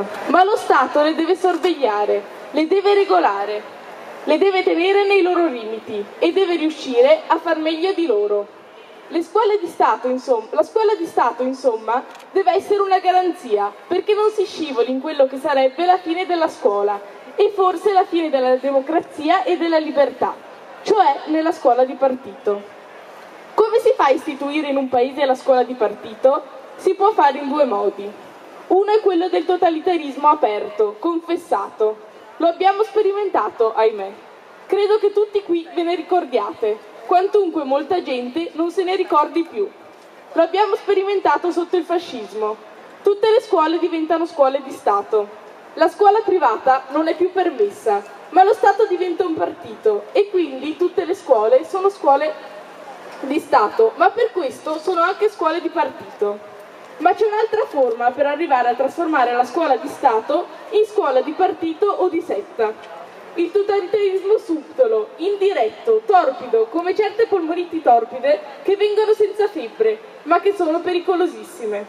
vita, ma lo Stato le deve sorvegliare, le deve regolare, le deve tenere nei loro limiti e deve riuscire a far meglio di loro. La scuola di Stato, insomma, deve essere una garanzia perché non si scivoli in quello che sarebbe la fine della scuola e forse la fine della democrazia e della libertà, cioè nella scuola di partito. Come si fa a istituire in un paese la scuola di partito? Si può fare in due modi. Uno è quello del totalitarismo aperto, confessato. Lo abbiamo sperimentato, ahimè. Credo che tutti qui ve ne ricordiate, quantunque molta gente non se ne ricordi più. Lo abbiamo sperimentato sotto il fascismo. Tutte le scuole diventano scuole di Stato. La scuola privata non è più permessa, ma lo Stato diventa un partito e quindi tutte le scuole sono scuole di Stato, ma per questo sono anche scuole di partito. Ma c'è un'altra forma per arrivare a trasformare la scuola di Stato in scuola di partito o di setta. Il totalitarismo subdolo, indiretto, torpido, come certe polmoniti torpide che vengono senza febbre, ma che sono pericolosissime.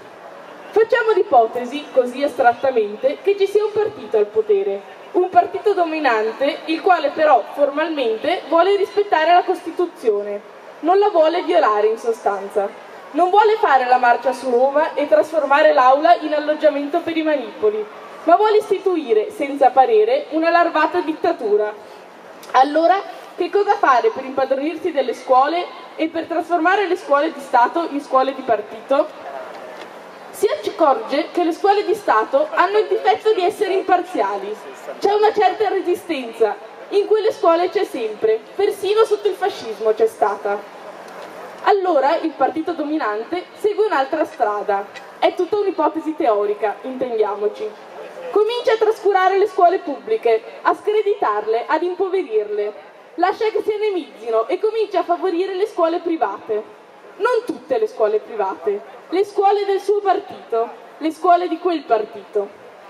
Facciamo l'ipotesi, così astrattamente, che ci sia un partito al potere, un partito dominante, il quale però formalmente vuole rispettare la Costituzione, non la vuole violare in sostanza. Non vuole fare la marcia su Roma e trasformare l'aula in alloggiamento per i manipoli, ma vuole istituire, senza parere, una larvata dittatura. Allora, che cosa fare per impadronirsi delle scuole e per trasformare le scuole di Stato in scuole di partito? Si accorge che le scuole di Stato hanno il difetto di essere imparziali. C'è una certa resistenza. In quelle scuole c'è sempre, persino sotto il fascismo c'è stata. Allora il partito dominante segue un'altra strada. È tutta un'ipotesi teorica, intendiamoci. Comincia a trascurare le scuole pubbliche, a screditarle, ad impoverirle. Lascia che si enemizzino e comincia a favorire le scuole private. Non tutte le scuole private, le scuole del suo partito, le scuole di quel partito.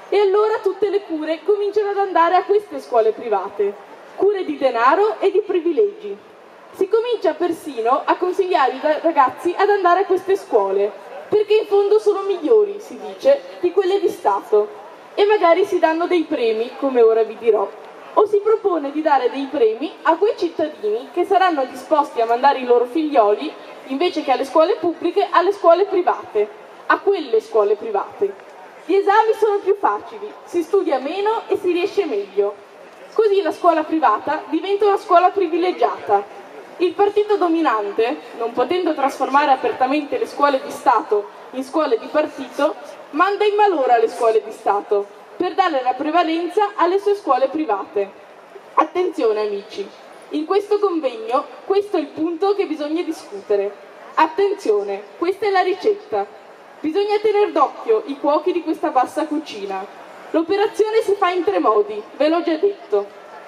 E allora tutte le cure cominciano ad andare a queste scuole private, cure di denaro e di privilegi. Si comincia persino a consigliare ai ragazzi ad andare a queste scuole, perché in fondo sono migliori, si dice, di quelle di Stato. E magari si danno dei premi, come ora vi dirò, o si propone di dare dei premi a quei cittadini che saranno disposti a mandare i loro figlioli, invece che alle scuole pubbliche, alle scuole private, a quelle scuole private. Gli esami sono più facili, si studia meno e si riesce meglio. Così la scuola privata diventa una scuola privilegiata. Il partito dominante, non potendo trasformare apertamente le scuole di Stato in scuole di partito, manda in malora le scuole di Stato per dare la prevalenza alle sue scuole private. Attenzione amici, in questo convegno questo è il punto che bisogna discutere. Attenzione, questa è la ricetta. Bisogna tener d'occhio i cuochi di questa bassa cucina. L'operazione si fa in 3 modi, ve l'ho già detto.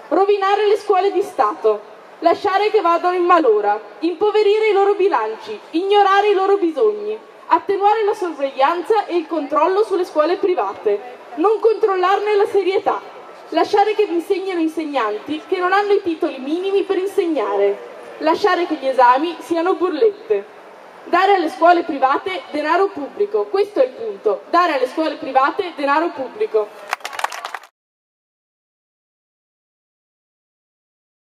Rovinare le scuole di Stato, lasciare che vadano in malora, impoverire i loro bilanci, ignorare i loro bisogni, attenuare la sorveglianza e il controllo sulle scuole private, non controllarne la serietà, lasciare che vi insegnino insegnanti che non hanno i titoli minimi per insegnare, lasciare che gli esami siano burlette. Dare alle scuole private denaro pubblico, questo è il punto, dare alle scuole private denaro pubblico.